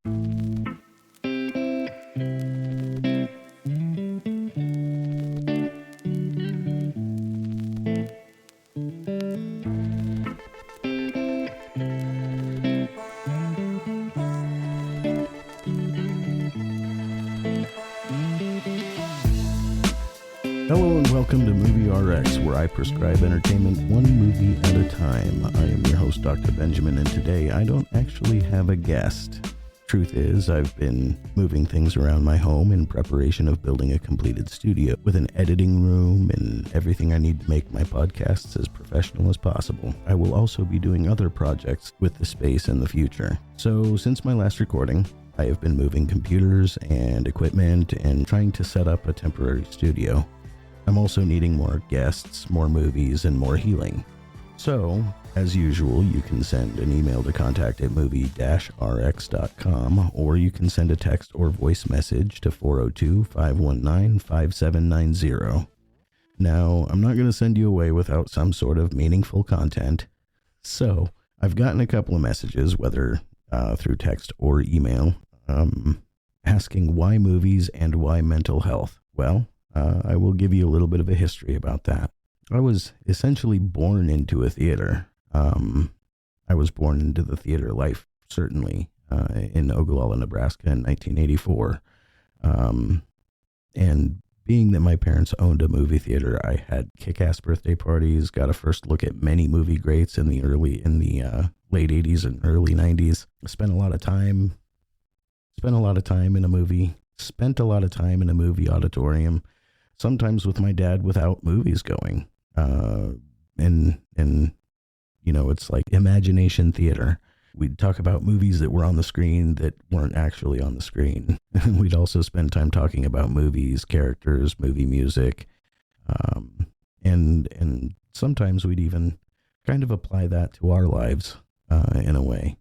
Hello and welcome to Movie RX, where I prescribe entertainment one movie at a time. I am your host, Dr. Benjamin, and today I don't actually have a guest. Truth is, I've been moving things around my home in preparation of building a completed studio with an editing room and everything I need to make my podcasts as professional as possible. I will also be doing other projects with the space in the future. So since my last recording, I have been moving computers and equipment and trying to set up a temporary studio. I'm also needing more guests, more movies, and more healing. So, as usual, you can send an email to contact@movie-rx.com, or you can send a text or voice message to 402-519-5790. Now, I'm not going to send you away without some sort of meaningful content. So, I've gotten a couple of messages, whether through text or email, asking why movies and why mental health. Well, I will give you a little bit of a history about that. I was essentially born into a theater. I was born into the theater life, certainly, in Ogallala, Nebraska in 1984. And being that my parents owned a movie theater, I had kick-ass birthday parties, got a first look at many movie greats in the late 80s and early 90s. Spent a lot of time in a movie auditorium, sometimes with my dad without movies going. And you know, it's like imagination theater. We'd talk about movies that were on the screen that weren't actually on the screen. We'd also spend time talking about movies, characters, movie music. And sometimes we'd even kind of apply that to our lives, in a way.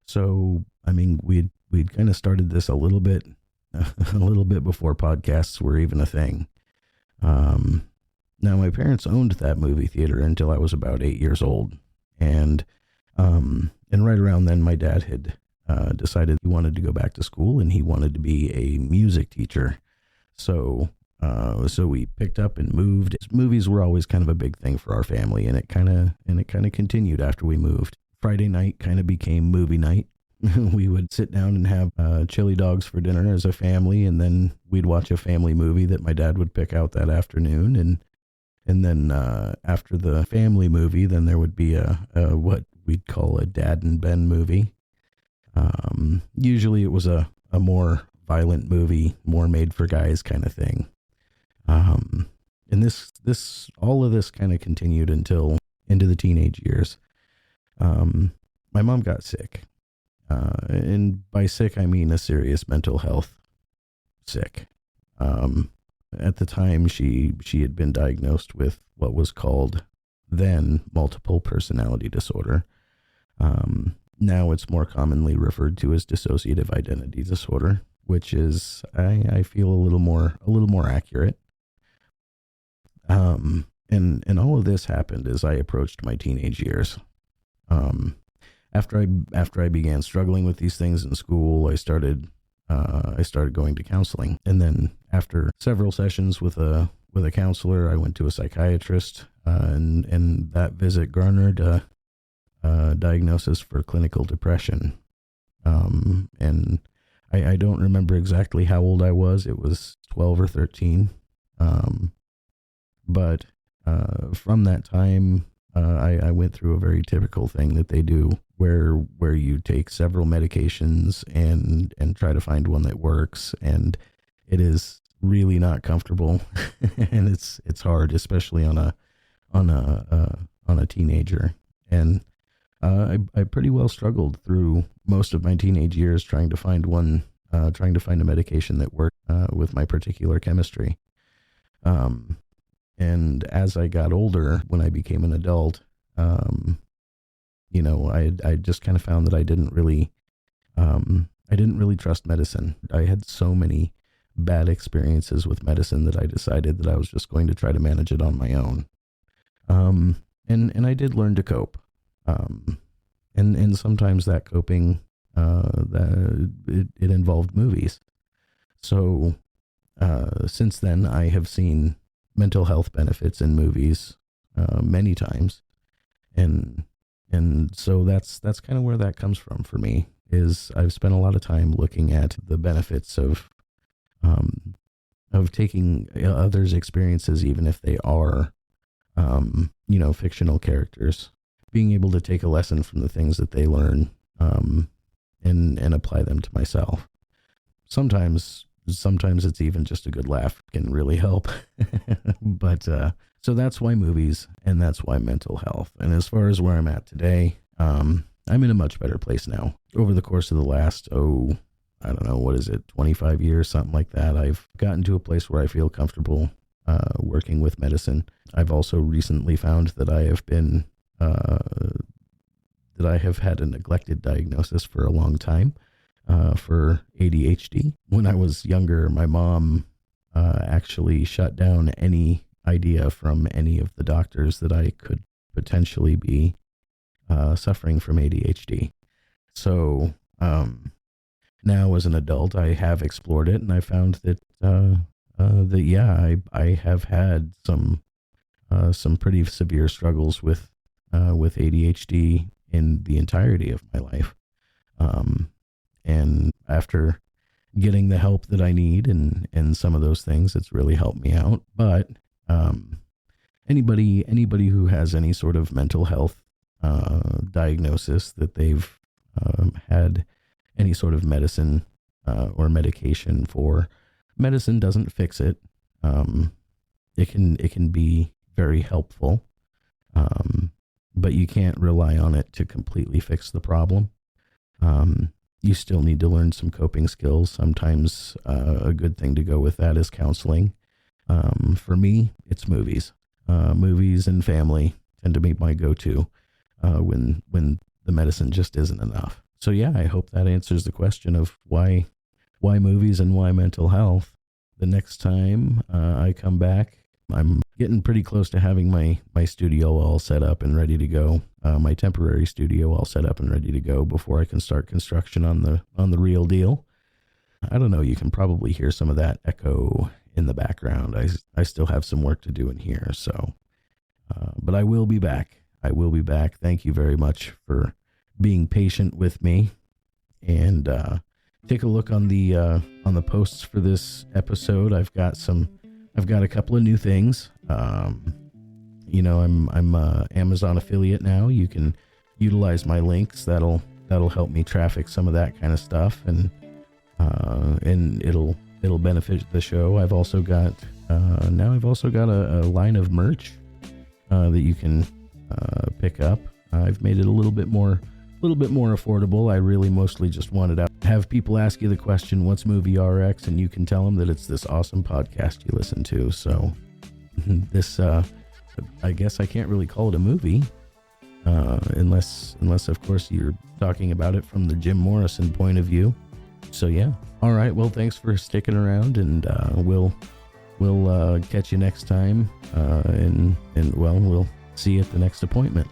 So, I mean, we'd kind of started this a little bit before podcasts were even a thing. Now my parents owned that movie theater until I was about 8 years old. And right around then my dad had, decided he wanted to go back to school and he wanted to be a music teacher. So we picked up and moved. Movies were always kind of a big thing for our family, and it kind of continued after we moved. Friday night kind of became movie night. We would sit down and have chili dogs for dinner as a family, and then we'd watch a family movie that my dad would pick out that afternoon. And then after the family movie, then there would be a what we'd call a Dad and Ben movie. Usually it was a more violent movie, more made for guys kind of thing. And all of this kind of continued until into the teenage years. My mom got sick. And by sick, I mean a serious mental health sick. At the time, she had been diagnosed with what was called then multiple personality disorder. Now it's more commonly referred to as dissociative identity disorder, which is, I feel a little more accurate. And all of this happened as I approached my teenage years. After I began struggling with these things in school, I started going to counseling. And then after several sessions with a counselor, I went to a psychiatrist, and that visit garnered a diagnosis for clinical depression. And I don't remember exactly how old I was. It was 12 or 13. But from that time, I went through a very typical thing that they do, where you take several medications and try to find one that works, and it is really not comfortable, and it's hard, especially on a teenager. And I pretty well struggled through most of my teenage years trying to find a medication that worked with my particular chemistry. And as I got older, when I became an adult, I just kind of found that I didn't really trust medicine. I had so many bad experiences with medicine that I decided that I was just going to try to manage it on my own. And I did learn to cope. And sometimes that coping it involved movies. So since then, I have seen mental health benefits in movies many times, and so that's kind of where that comes from for me. Is I've spent a lot of time looking at the benefits of taking others' experiences, even if they are fictional characters, being able to take a lesson from the things that they learn and apply them to myself. Sometimes it's even just a good laugh can really help. But so that's why movies, and that's why mental health. And as far as where I'm at today, I'm in a much better place now. Over the course of the last, I don't know, 25 years, something like that, I've gotten to a place where I feel comfortable working with medicine. I've also recently found that I have had a neglected diagnosis for a long time for ADHD. When I was younger, my mom actually shut down any idea from any of the doctors that I could potentially be suffering from ADHD. So now as an adult, I have explored it, and I found that I have had some pretty severe struggles with ADHD in the entirety of my life. And after getting the help that I need and some of those things, it's really helped me out. But anybody who has any sort of mental health diagnosis that they've had any sort of medicine or medication for, medicine doesn't fix it. It can be very helpful, but you can't rely on it to completely fix the problem. You still need to learn some coping skills. Sometimes a good thing to go with that is counseling. For me, it's movies. Movies and family tend to be my go-to when the medicine just isn't enough. So yeah, I hope that answers the question of why movies and why mental health. The next time I come back, I'm getting pretty close to having my studio all set up and ready to go. My temporary studio all set up and ready to go before I can start construction on the real deal. I don't know, you can probably hear some of that echo in the background. I still have some work to do in here, so but I will be back. Thank you very much for being patient with me, and take a look on the posts for this episode. I've got a couple of new things. I'm a Amazon affiliate now. You can utilize my links. That'll help me traffic some of that kind of stuff, and it'll benefit the show. I've also got a line of merch that you can pick up. I've made it a little bit more affordable. I really mostly just wanted to have people ask you the question, what's Movie RX? And you can tell them that it's this awesome podcast you listen to. So this, I guess I can't really call it a movie, unless of course you're talking about it from the Jim Morrison point of view. So yeah. All right. Well, thanks for sticking around, and we'll catch you next time. And we'll see you at the next appointment.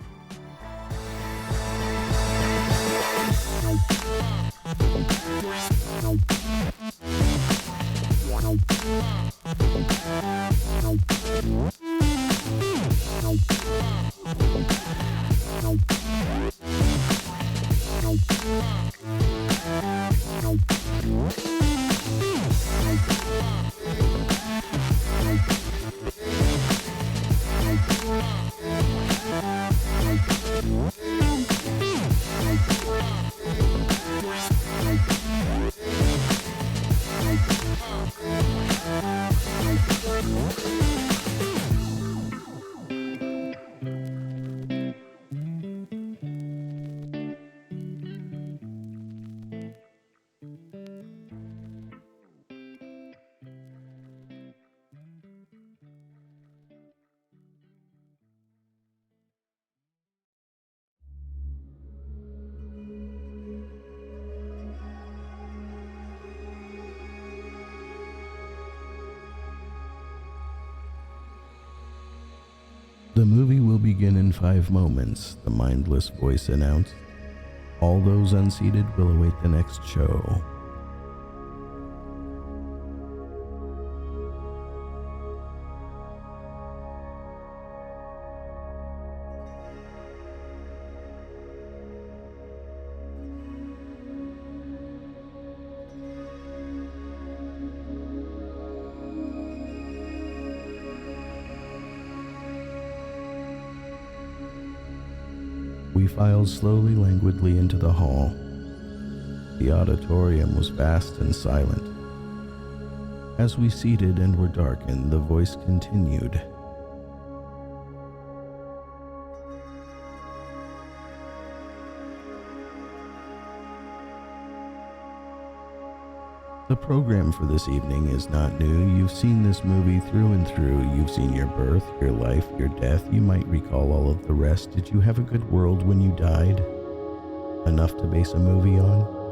The movie will begin in 5 moments, the mindless voice announced. All those unseated will await the next show. We filed slowly, languidly into the hall. The auditorium was vast and silent. As we seated and were darkened, the voice continued. The program for this evening is not new. You've seen this movie through and through. You've seen your birth, your life, your death. You might recall all of the rest. Did you have a good world when you died? Enough to base a movie on?